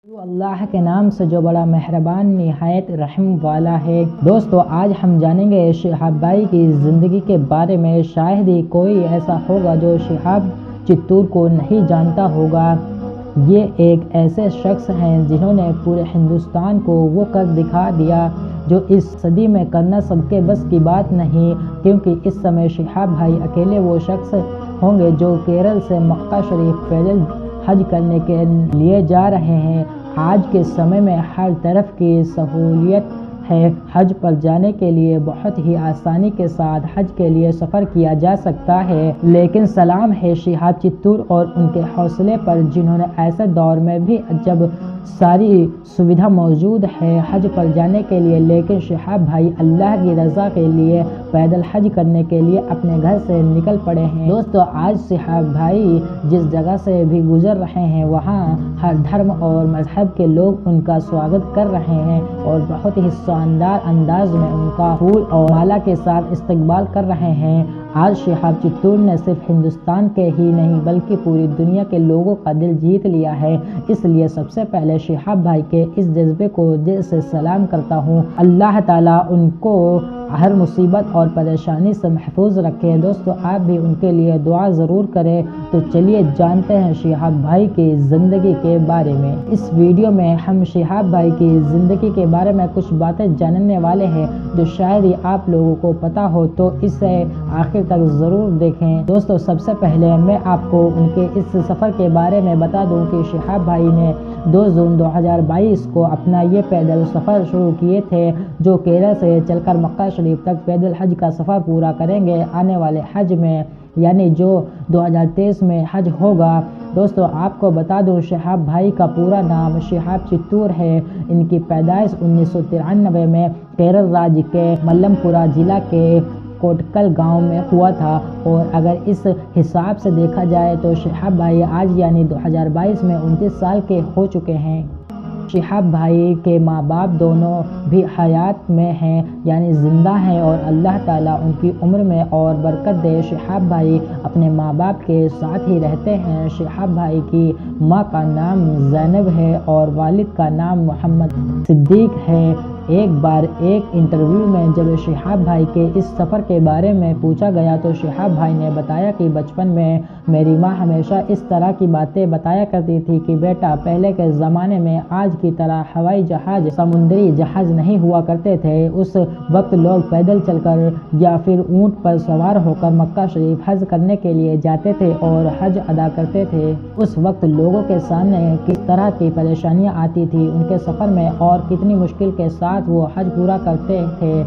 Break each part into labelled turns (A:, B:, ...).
A: تو اللہ کے نام سے جو بڑا مہربان نہایت رحم والا ہے۔ دوستو آج ہم جانیں گے شہاب بھائی کی زندگی کے بارے میں۔ شاید ہی کوئی ایسا ہوگا جو شہاب چتور کو نہیں جانتا ہوگا۔ یہ ایک ایسے شخص ہیں جنہوں نے پورے ہندوستان کو وہ کر دکھا دیا جو اس صدی میں کرنا سب کے بس کی بات نہیں، کیونکہ اس سمے شہاب بھائی اکیلے وہ شخص ہوں گے جو کیرل سے مکہ شریف پیدل حج کرنے کے لیے جا رہے ہیں۔ آج کے سمے میں ہر طرف کی سہولیت ہے، حج پر جانے کے لیے بہت ہی آسانی کے ساتھ حج کے لیے سفر کیا جا سکتا ہے۔ لیکن سلام ہے شہاب چتور اور ان کے حوصلے پر، جنہوں نے ایسے دور میں بھی جب ساری سویدھا موجود ہے حج پر جانے کے لیے، لیکن شہاب بھائی اللہ کی رضا کے لیے پیدل حج کرنے کے لیے اپنے گھر سے نکل پڑے ہیں۔ دوستو آج شہاب بھائی جس جگہ سے بھی گزر رہے ہیں وہاں ہر دھرم اور مذہب کے لوگ ان کا سواگت کر رہے ہیں اور بہت ہی شاندار انداز میں ان کا پھول اور مالا کے ساتھ استقبال کر رہے ہیں۔ آج شہاب چتور نے صرف ہندوستان کے ہی نہیں بلکہ پوری دنیا کے لوگوں کا دل جیت لیا ہے، اس لیے سب سے پہلے شہاب بھائی کے اس جذبے کو دل سے سلام کرتا ہوں۔ اللہ تعالیٰ ان کو ہر مصیبت اور پریشانی سے محفوظ رکھے۔ دوستو آپ بھی ان کے لیے دعا ضرور کریں۔ تو چلیے جانتے ہیں شہاب بھائی کی زندگی کے بارے میں۔ اس ویڈیو میں ہم شہاب بھائی کی زندگی کے بارے میں کچھ باتیں جاننے والے ہیں جو شاید ہی آپ لوگوں کو پتا ہو، تو اسے آخر تک ضرور دیکھیں۔ دوستو سب سے پہلے میں آپ کو ان کے اس سفر کے بارے میں بتا دوں کہ شہاب بھائی نے 2 جون 2022 کو اپنا یہ پیدل سفر شروع کیے تھے، جو کیرل سے چل کر مکہ شریف تک پیدل حج کا سفر پورا کریں گے آنے والے حج میں، یعنی جو 2023 میں حج ہوگا۔ دوستو آپ کو بتا دوں شہاب بھائی کا پورا نام شہاب چتور ہے۔ ان کی پیدائش 1993 میں کیرل راج کے ملم پورہ ضلع کے کوٹکل گاؤں میں ہوا تھا، اور اگر اس حساب سے دیکھا جائے تو شہاب بھائی آج یعنی 2022 میں 29 سال کے ہو چکے ہیں۔ شہاب بھائی کے ماں باپ دونوں بھی حیات میں ہیں، یعنی زندہ ہیں، اور اللہ تعالیٰ ان کی عمر میں اور برکت دے۔ شہاب بھائی اپنے ماں باپ کے ساتھ ہی رہتے ہیں۔ شہاب بھائی کی ماں کا نام زینب ہے اور والد کا نام محمد صدیق ہے۔ ایک بار ایک انٹرویو میں جب شہاب بھائی کے اس سفر کے بارے میں پوچھا گیا تو شہاب بھائی نے بتایا کہ بچپن میں میری ماں ہمیشہ اس طرح کی باتیں بتایا کرتی تھی کہ بیٹا پہلے کے زمانے میں آج کی طرح ہوائی جہاز، سمندری جہاز نہیں ہوا کرتے تھے۔ اس وقت لوگ پیدل چل کر یا پھر اونٹ پر سوار ہو کر مکہ شریف حج کرنے کے لیے جاتے تھے اور حج ادا کرتے تھے۔ اس وقت لوگوں کے سامنے کس طرح کی پریشانیاں آتی تھی ان کے سفر میں اور کتنی مشکل کے ساتھ وہ حج پورا کرتے تھے،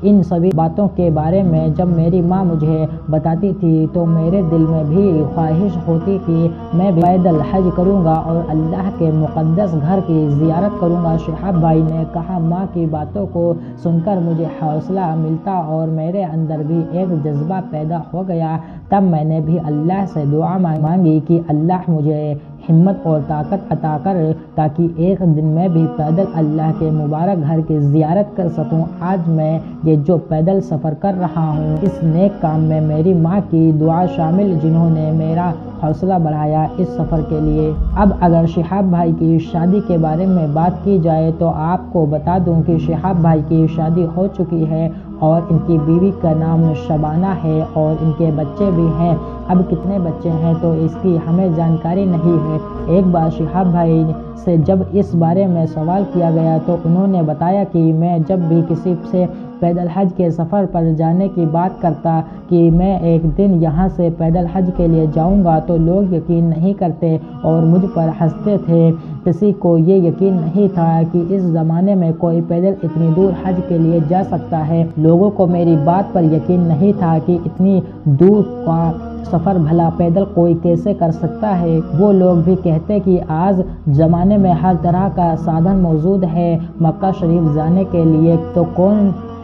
A: ان سبھی باتوں کے بارے میں جب میری ماں مجھے بتاتی تھی تو میرے دل میں بھی خواہش ہوتی کہ میں بھی پیدل حج کروں گا اور اللہ کے مقدس گھر کی زیارت کروں گا۔ شہاب بھائی نے کہا ماں کی باتوں کو سن کر مجھے حوصلہ ملتا اور میرے اندر بھی ایک جذبہ پیدا ہو گیا۔ تب میں نے بھی اللہ سے دعا مانگی کہ اللہ مجھے ہمت اور طاقت عطا کر تاکہ ایک دن میں بھی پیدل اللہ کے مبارک گھر کی زیارت کر سکوں۔ آج میں یہ جو پیدل سفر کر رہا ہوں اس نیک کام میں میری ماں کی دعا شامل، جنہوں نے میرا حوصلہ بڑھایا اس سفر کے لیے۔ اب اگر شہاب بھائی کی شادی کے بارے میں بات کی جائے تو آپ کو بتا دوں کہ شہاب بھائی کی شادی ہو چکی ہے اور ان کی بیوی کا نام شبانہ ہے اور ان کے بچے بھی ہیں۔ اب کتنے بچے ہیں تو اس کی ہمیں جانکاری نہیں ہے۔ ایک بار شہاب بھائی سے جب اس بارے میں سوال کیا گیا تو انہوں نے بتایا کہ میں جب بھی کسی سے پیدل حج کے سفر پر جانے کی بات کرتا کہ میں ایک دن یہاں سے پیدل حج کے لیے جاؤں گا تو لوگ یقین نہیں کرتے اور مجھ پر ہنستے تھے۔ کسی کو یہ یقین نہیں تھا کہ اس زمانے میں کوئی پیدل اتنی دور حج کے لیے جا سکتا ہے۔ لوگوں کو میری بات پر یقین نہیں تھا کہ اتنی دور کا سفر بھلا پیدل کوئی کیسے کر سکتا ہے۔ وہ لوگ بھی کہتے کہ آج زمانے میں ہر طرح کا سادھن موجود ہے مکہ شریف جانے کے لیے، تو کون